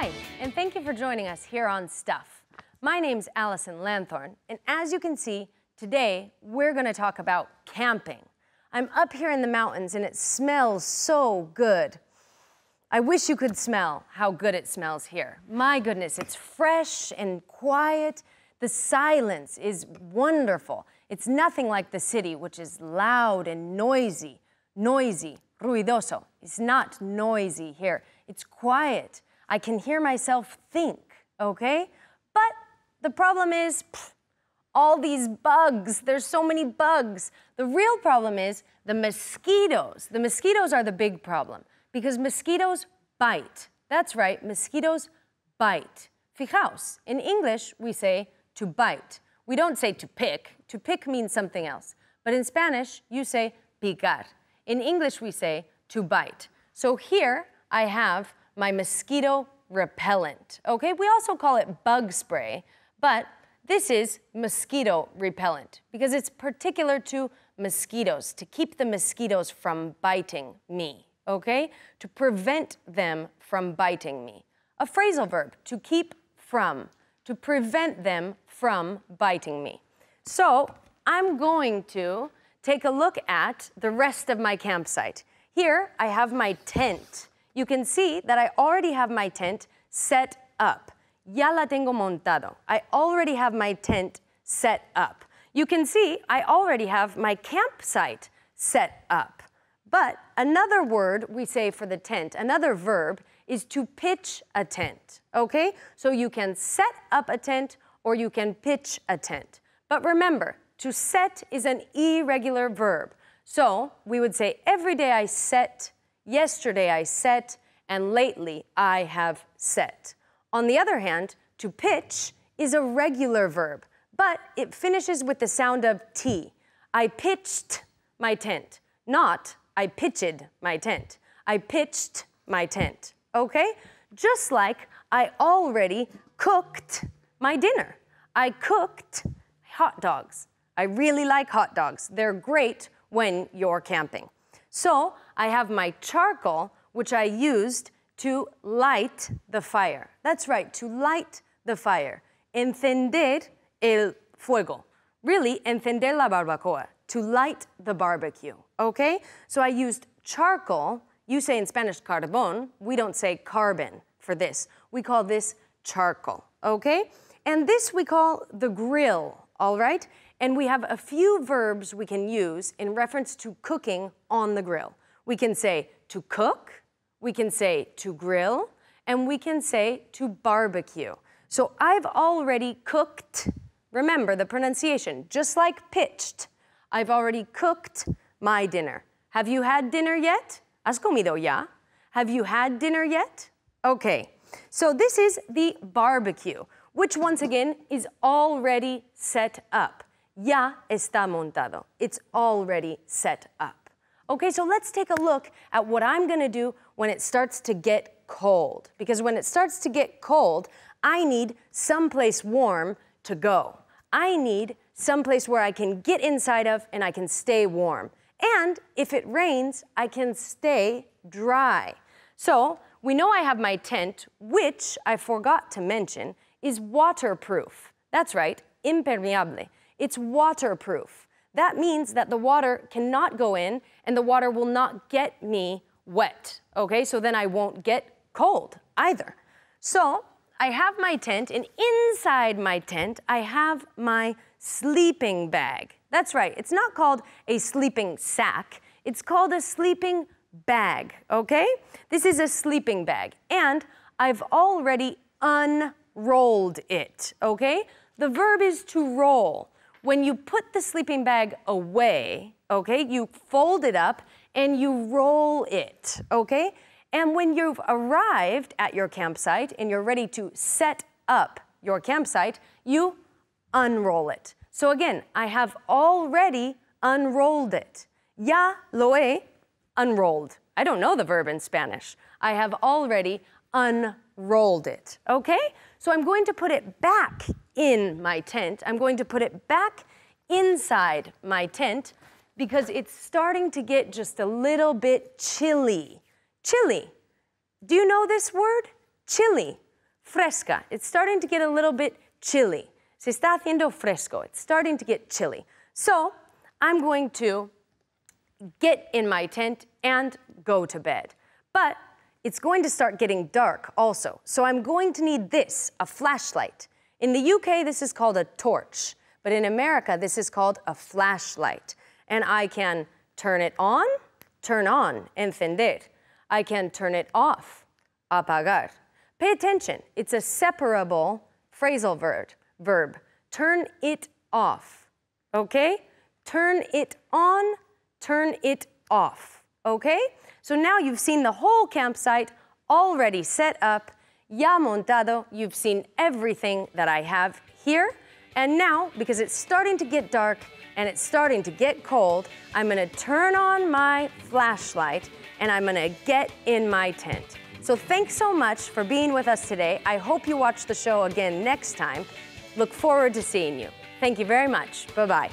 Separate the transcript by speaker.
Speaker 1: Hi, and thank you for joining us here on Stuff. My name's Allison Lanthorn, and as you can see, today we're going to talk about camping. I'm up here in the mountains and it smells so good. I wish you could smell how good it smells here. My goodness, it's fresh and quiet. The silence is wonderful. It's nothing like the city, which is loud and noisy. Noisy, ruidoso. It's not noisy here. It's quiet. I can hear myself think, okay? But the problem is, all these bugs. There's so many bugs. The real problem is the mosquitoes. The mosquitoes are the big problem because mosquitoes bite. That's right, mosquitoes bite. Fijaos, in English, we say to bite. We don't say to pick. To pick means something else. But in Spanish, you say picar. In English, we say to bite. So here I have my mosquito repellent, okay? We also call it bug spray, but this is mosquito repellent because it's particular to mosquitoes, to keep the mosquitoes from biting me, okay? To prevent them from biting me. A phrasal verb, to keep from, to prevent them from biting me. So I'm going to take a look at the rest of my campsite. Here I have my tent. You can see that I already have my tent set up. Ya la tengo montado. I already have my tent set up. You can see I already have my campsite set up. But another word we say for the tent, another verb, is to pitch a tent, okay? So you can set up a tent or you can pitch a tent. But remember, to set is an irregular verb. So we would say every day I set, yesterday I set, and lately I have set. On the other hand, to pitch is a regular verb, but it finishes with the sound of T. I pitched my tent, not I pitched my tent. I pitched my tent, okay? Just like I already cooked my dinner. I cooked hot dogs. I really like hot dogs. They're great when you're camping. So I have my charcoal, which I used to light the fire. That's right, to light the fire. Encender el fuego. Really, encender la barbacoa, to light the barbecue, okay? So I used charcoal. You say in Spanish carbón. We don't say carbon for this. We call this charcoal, okay? And this we call the grill, all right? And we have a few verbs we can use in reference to cooking on the grill. We can say to cook, we can say to grill, and we can say to barbecue. So I've already cooked, remember the pronunciation, just like pitched. I've already cooked my dinner. Have you had dinner yet? ¿Has comido ya? Have you had dinner yet? Okay, so this is the barbecue, which once again is already set up. Ya está montado. It's already set up. Okay, so let's take a look at what I'm gonna do when it starts to get cold. Because when it starts to get cold, I need someplace warm to go. I need someplace where I can get inside of and I can stay warm. And if it rains, I can stay dry. So we know I have my tent, which I forgot to mention, is waterproof. That's right, impermeable. It's waterproof. That means that the water cannot go in and the water will not get me wet, okay? So then I won't get cold either. So I have my tent, and inside my tent, I have my sleeping bag. That's right, it's not called a sleeping sack, it's called a sleeping bag, okay? This is a sleeping bag, and I've already unrolled it, okay? The verb is to roll. When you put the sleeping bag away, okay, you fold it up and you roll it, okay? And when you've arrived at your campsite and you're ready to set up your campsite, you unroll it. So again, I have already unrolled it. Ya lo he unrolled. I don't know the verb in Spanish. I have already unrolled it, okay? So I'm going to put it back in my tent. I'm going to put it back inside my tent because it's starting to get just a little bit chilly. Chilly. Do you know this word? Chilly. Fresca. It's starting to get a little bit chilly. Se está haciendo fresco. It's starting to get chilly. So I'm going to get in my tent and go to bed. But it's going to start getting dark also. So I'm going to need this, a flashlight. In the UK, this is called a torch. But in America, this is called a flashlight. And I can turn it on, encender. I can turn it off, apagar. Pay attention, it's a separable phrasal verb. Turn it off, okay? Turn it on, turn it off, okay? So now you've seen the whole campsite already set up, ya montado, you've seen everything that I have here. And now, because it's starting to get dark and it's starting to get cold, I'm gonna turn on my flashlight and I'm gonna get in my tent. So thanks so much for being with us today. I hope you watch the show again next time. Look forward to seeing you. Thank you very much. Bye-bye.